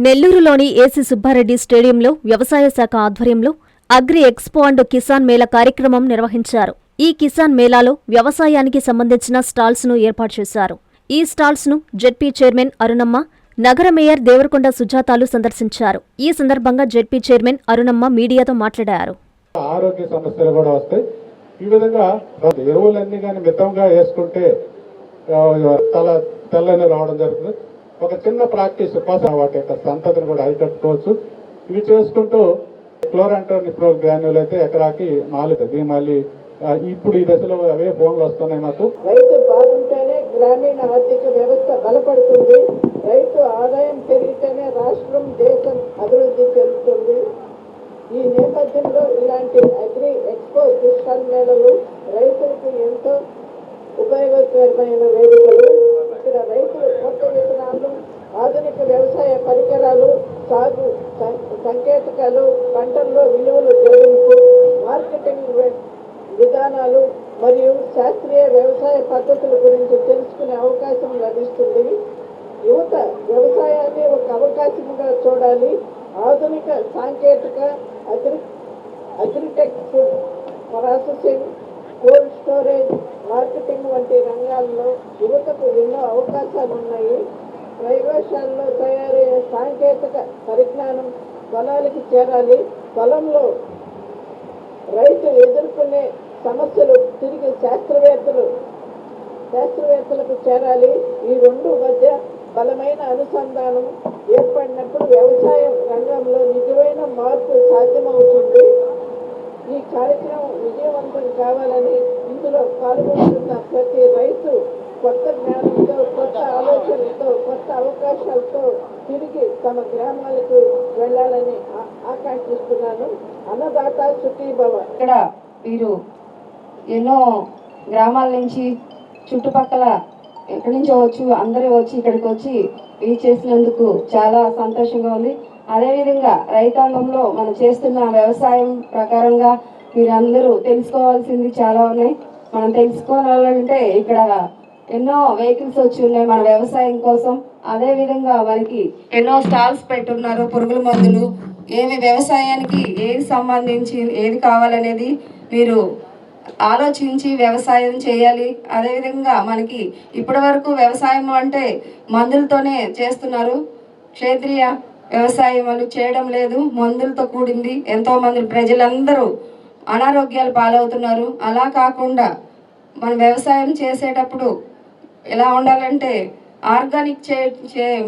నెల్లూరులోని ఏసీ సుబ్బారెడ్డి స్టేడియంలో వ్యవసాయ శాఖ ఆధ్వర్యంలో agri expo and Kisan Mela కార్యక్రమం నిర్వహించారు. ఈ కిసాన్ మేళాలో వ్యవసాయానికి సంబంధించిన స్టాల్స్ ను ఏర్పాటు చేశారు. ఈ స్టాల్స్ ను జెడ్పీ చైర్మన్ అరుణమ్మ, నగర మేయర్ దేవరకొండ సుజాతాలు సందర్శించారు. ఈ సందర్భంగా జెడ్పీ చైర్మన్ అరుణమ్మ మీడియాతో మాట్లాడారు. ఆరోగ్య సమస్యలు కూడా వస్తాయి. ఈ విధంగా ఎరువులన్నీ కానీ మితంగా వేసుకుంటే తెల్లని రావడం జరుగుతుంది. ఒక చిన్న ప్రాక్టీస్ వాటి యొక్క సంతతిని కూడా అరికట్టుకోవచ్చు. ఇవి చేసుకుంటూ క్లోరాంట్రోనిప్రో గ్రాన్యూల్ అయితే ఎకరాకి 4 మళ్ళీ ఇప్పుడు ఈ దశలో అవే ఫోన్లు వస్తున్నాయి. మాకు రైతు బాగుంటేనే గ్రామీణ ఆర్థిక వ్యవస్థ బలపడుతుంది. రైతు ఆదాయం పెరిగితేనే రాష్ట్రం, దేశం అభివృద్ధి చెందుతుంది. ఈ నేపథ్యంలో ఇలాంటి అగ్రి ఎక్స్పో కిసాన్ మేళలు రైతులకు ఎంతో ఉపయోగకరమైన వేదికలు. ఇక్కడ రైతులు కొత్త విత్తనాలు, ఆధునిక వ్యవసాయ పరికరాలు, సాగు సంకేతకాలు, పంటల్లో విలువల జోడింపు, మార్కెటింగ్ విధానాలు మరియు శాస్త్రీయ వ్యవసాయ పద్ధతుల గురించి తెలుసుకునే అవకాశం లభిస్తుంది. యువత వ్యవసాయాన్ని ఒక అవకాశంగా చూడాలి. ఆధునిక సాంకేతిక, agritech, food processing, cold storage, marketing వంటి రంగాల్లో యువతకు ఎన్నో అవకాశాలు ఉన్నాయి. ప్రయోగశాలలో తయారయ్యే సాంకేతిక పరిజ్ఞానం పొలాలకు చేరాలి. పొలంలో రైతు ఎదుర్కొనే సమస్యలు తిరిగి శాస్త్రవేత్తలకు చేరాలి. ఈ రెండు మధ్య బలమైన అనుసంధానం ఏర్పడినప్పుడు వ్యవసాయం రంగంలో నిజమైన మార్పు సాధ్యమవుతుంది. ఈ కార్యక్రమం విజయవంతం కావాలని ఇందులో పాల్గొంటున్న ప్రతి రైతు కొత్త జ్ఞానంతో, కొత్త ఆలోచనలతో, కొత్త అవకాశాలతో తిరిగి తమ గ్రామాలకు వెళ్ళాలని ఆకాంక్షిస్తున్నాను. అన్నదాత సుఖీభవ. ఇక్కడ వీరు ఎన్నో గ్రామాల నుంచి, చుట్టుపక్కల ఎక్కడి నుంచో అందరూ వచ్చి ఇక్కడికి వచ్చి ఇది చేసినందుకు చాలా సంతోషంగా ఉంది. అదేవిధంగా రైతాంగంలో మనం చేస్తున్న వ్యవసాయం ప్రకారంగా మీరందరూ తెలుసుకోవాల్సింది చాలా ఉన్నాయి. మనం తెలుసుకోవాలంటే ఇక్కడ ఎన్నో వెహికల్స్ వచ్చి ఉన్నాయి మన వ్యవసాయం కోసం. అదేవిధంగా మనకి ఎన్నో స్టాల్స్ పెట్టున్నారు. పురుగుల మందులు, ఏమి వ్యవసాయానికి ఏది సంబంధించి ఏది కావాలనేది మీరు ఆలోచించి వ్యవసాయం చేయాలి. అదేవిధంగా మనకి ఇప్పటి వరకు వ్యవసాయం అంటే మందులతోనే చేస్తున్నారు. క్షేత్రీయ వ్యవసాయం వాళ్ళు చేయడం లేదు, మందులతో కూడింది. ఎంతోమంది ప్రజలందరూ అనారోగ్యాలు పాలవుతున్నారు. అలా కాకుండా మన వ్యవసాయం చేసేటప్పుడు ఎలా ఉండాలంటే ఆర్గానిక్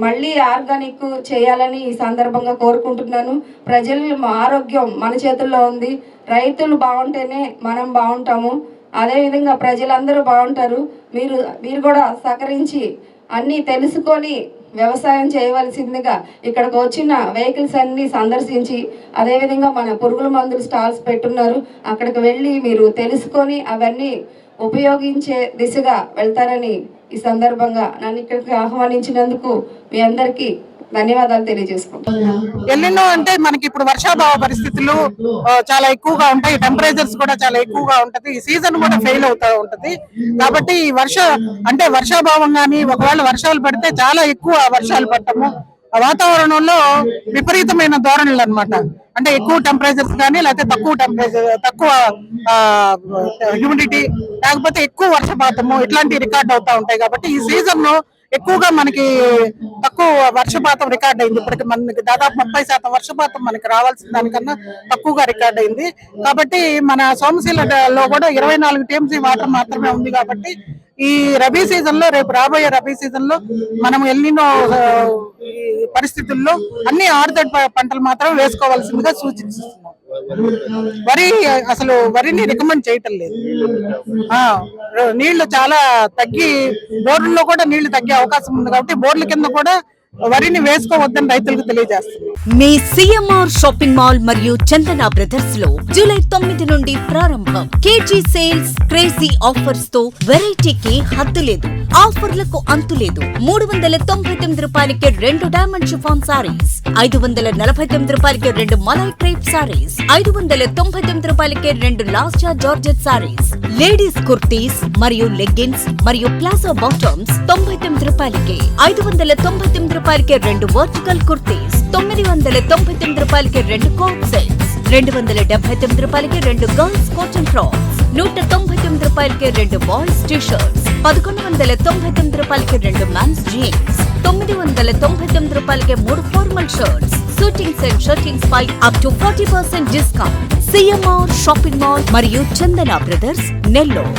మళ్ళీ ఆర్గానిక్ చేయాలని ఈ సందర్భంగా కోరుకుంటున్నాను. ప్రజల ఆరోగ్యం మన చేతుల్లో ఉంది. రైతులు బాగుంటేనే మనం బాగుంటాము. అదేవిధంగా ప్రజలందరూ బాగుంటారు. మీరు కూడా సహకరించి అన్నీ తెలుసుకొని వ్యవసాయం చేయవలసిందిగా ఇక్కడికి వచ్చిన వెహికల్స్ అన్నీ సందర్శించి, అదేవిధంగా మన పురుగుల మందులు స్టాల్స్ పెట్టున్నారు, అక్కడికి వెళ్ళి మీరు తెలుసుకొని అవన్నీ ఉపయోగించే దిశగా వెళ్తారని ఈ సందర్భంగా నన్ను ఇక్కడికి ఆహ్వానించినందుకు మీ అందరికీ ధన్యవాదాలు తెలియజేసుకుంటాం. ఎల్లినో అంటే మనకి ఇప్పుడు వర్షాభావ పరిస్థితులు చాలా ఎక్కువగా ఉంటాయి. టెంపరేచర్స్ కూడా చాలా ఎక్కువగా ఉంటది. ఈ సీజన్ కూడా ఫెయిల్ అవుతూ ఉంటది. కాబట్టి ఈ వర్షాభావం కానీ ఒకవేళ వర్షాలు పడితే చాలా ఎక్కువ వర్షాలు పడటము, వాతావరణంలో విపరీతమైన ధోరణులు అన్నమాట. అంటే ఎక్కువ టెంపరేచర్స్ కానీ, లేకపోతే తక్కువ హ్యూమిడిటీ, లేకపోతే ఎక్కువ వర్షపాతము, ఇట్లాంటివి రికార్డ్ అవుతా ఉంటాయి. కాబట్టి ఈ సీజన్ ఎక్కువగా మనకి తక్కువ వర్షపాతం రికార్డ్ అయింది. ఇప్పటికి మనకి దాదాపు 30% వర్షపాతం మనకి రావాల్సిన దానికన్నా తక్కువగా రికార్డ్ అయింది. కాబట్టి మన సోమశీలలో కూడా 24 TMC వాటర్ మాత్రమే ఉంది. కాబట్టి ఈ రబీ సీజన్ లో, రేపు రాబోయే రబీ సీజన్ లో మనం ఎల్నినో పరిస్థితుల్లో అన్ని ఆరుతడి పంటలు మాత్రం వేసుకోవాల్సిందిగా సూచిస్తున్నాం. వరిని రికమెండ్ చేయటం లేదు. నీళ్లు చాలా తగ్గి, బోర్డుల్లో కూడా నీళ్లు తగ్గే అవకాశం ఉంది. కాబట్టి బోర్డుల కింద కూడా వరిని వేసుకోవద్దని రైతులకు తెలియజేస్తుంది. మీ సిఎంఆర్ షాపింగ్ మాల్ మరియు చందన బ్రదర్స్ లో జూలై 9 నుండి ప్రారంభం. కేజీ సేల్స్, క్రేజీ ఆఫర్స్ తో వెరైటీకి హద్దు లేదు. ఆఫర్లకు అంతులేదు. 399 రూపాయలకి 2 డైమండ్ షిఫాన్ సారీస్, 549 రూపాయలకి 2 మలై క్రేప్ సారీస్, 599 రూపాయలకి 2 లాస్టా జార్జెట్ సారీస్, లేడీస్ కుర్తీస్ మరియు లెగ్గిన్స్ మరియు ప్లాజో బాటమ్స్ 99 రూపాయలకి, 599 రూపాయలకి 2 వర్టికల్ కుర్తీస్, 999 రూపాయలకి 2 కోట్ సెట్స్, 279 రూపాయలకి 2 గర్ల్స్ కాటన్ ఫ్రాక్స్, 199 రూపాయలకి 2 బాయ్స్ టీ షర్ట్స్, 1199 రూపాయలకి 2 మెన్స్ జీన్స్, 999 రూపాయలకి 3 formal shirts, suitings and shirtings పై up to 40% discount. CMR shopping mall మరియు చందన బ్రదర్స్, నెల్లూరు.